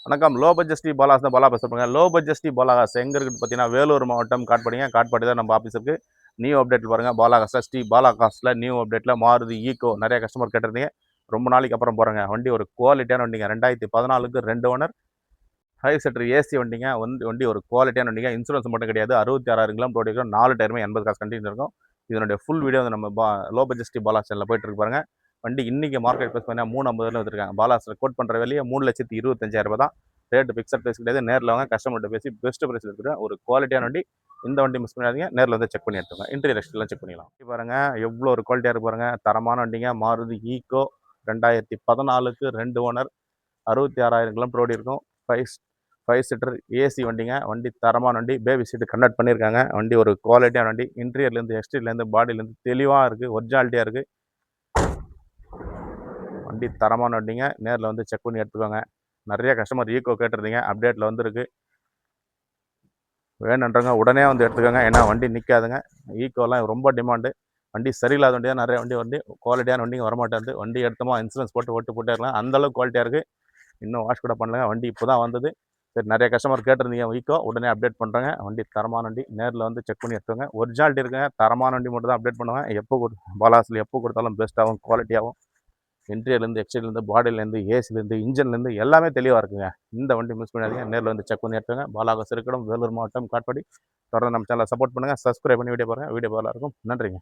வணக்கம். Low budget Sri Bala's தான் பாலா பேசுகிறேங்க. லோ பட்ஜெட் ஸ்ரீ பாலாகாஸ் எங்கே இருக்குது பார்த்தீங்கன்னா, வேலூர் மாவட்டம் காட்பாடிங்க. காட்பாடி தான் நம்ம ஆஃபீஸ் இருக்குது. நியூ அப்டேட் பாருங்கள். பாலாகாஸில் ஸ்ரீ பாலாகாஸில் நியூ அப்டேட்டில் மாருதி ஈக்கோ நிறைய கஸ்டமர் கேட்டிருந்தீங்க. ரொம்ப நாளைக்கு அப்புறம் போகிறேங்க. வண்டி ஒரு குவாலிட்டியான வண்டிங்க. 2014க்கு 2 ஓனர் 5 சீட்டர் ஏசி வண்டிங்க. வண்டி ஒரு குவாலிட்டியான வண்டிங்க. இன்சூரன்ஸ் மட்டும் கிடையாது. 66,000 கிலோமீட்டர் ஓடிக்கும். 4 டயருமே 80 காசு கண்டினியூ இருக்கும். இதனுடைய ஃபுல் வீடியோ வந்து நம்ம லோ பட்ஜெட் ஸ்ரீ பாலாஸ் சேனலில் போயிட்டு இருக்கு பாருங்க. வண்டி இன்னைக்கு மார்க்கெட் ப்ரைஸ் பண்ணால் 350 வச்சிருக்காங்க. பாலாஸில் கோட் பண்ணுற வெளியே 3,25,000 தான். ரேட்டு ஃபிக்ஸட் ப்ரைஸ் கிடையாது. நேரில் வாங்க, கஸ்டமர்கிட்ட பேசி பெஸ்ட் ப்ரைஸ் இருக்கிற ஒரு குவாலிட்டியான வண்டி. இந்த வண்டி மிஸ் பண்ணாதீங்க. நேரில் வந்து செக் பண்ணி எடுத்துங்க. இன்டீரியர் எக்ஸ்ட்ரா செக் பண்ணிக்கலாம். பாருங்க எவ்வளோ ஒரு குவாலிட்டியாக இருக்கு பாருங்க. தரமான வண்டிங்க. மாருதி ஈக்கோ 2014க்கு 2 ஓனர் 66,000 கிலோமீட்டர் ஓடி இருக்கும். 5 சீட்டர் ஏசி வண்டிங்க. வண்டி தரமான வண்டி. பேபி சீட்டு கன்வெர்ட் பண்ணியிருக்காங்க. வண்டி ஒரு குவாலிட்டியான வண்டி. இன்டீரியர்லேருந்து எக்ஸ்டீரியர்லேருந்து பாடியிலேருந்து தெளிவாக இருக்குது. ஒரிஜினாலிட்டியாக இருக்குது. வண்டி தரமான வண்டிங்க. நேரில் வந்து செக் பண்ணி எடுத்துக்கோங்க. நிறைய கஸ்டமர் ஈக்கோ கேட்டிருந்தீங்க. அப்டேட்டில் வந்துருக்கு. வேணுன்றவங்க உடனே வந்து எடுத்துக்கோங்க. ஏன்னா வண்டி நிற்காதுங்க. ஈக்கோலாம் ரொம்ப டிமாண்டு. வண்டி சரியில்லாத வண்டி தான். நிறைய வண்டி குவாலிட்டியான வண்டிங்க வரமாட்டேங்குது. வண்டி எடுத்தோமா இன்சூரன்ஸ் போட்டே இருக்கலாம். அந்தளவுக்கு குவாலிட்டியாக இருக்குது. இன்னும் வாஷ் கூட பண்ணலங்க. வண்டி இப்போ தான் வந்தது. சரி, நிறைய கஸ்டமர் கேட்டிருந்தீங்க ஈக்கோ. உடனே அப்டேட் பண்ணுறேங்க. வண்டி தரமான வண்டி. நேரில் வந்து செக் பண்ணி எடுத்துக்கோங்க. ஒரிஜினாலிட்டி இருக்குங்க. தரமான வண்டி மட்டும் தான் அப்டேட் பண்ணுவேன். பாலாஸில் எப்போ கொடுத்தாலும் பெஸ்ட்டாகவும் குவாலிட்டியாகவும் இன்டீரியர்லேருந்து எக்ஸ்டீரியர்லேருந்து பாடியிலேருந்து ஏசிலேருந்து இன்ஜின்லேருந்து எல்லாமே தெளிவாக இருக்குங்க. இந்த வண்டி மிஸ் பண்ணாதீங்க. நேரில் வந்து செக் பண்ணி எடுத்துங்க. பாலாகாஸ் இருக்கணும், வேலூர் மாவட்டம், காட்பாடி. தொடர்ந்து நம்ம சேனலை சப்போர்ட் பண்ணுங்கள். சப்ஸ்கிரைப் பண்ணி வீடியோ பாருங்கள். வீடியோ பாலாக இருக்கும். நன்றிங்க.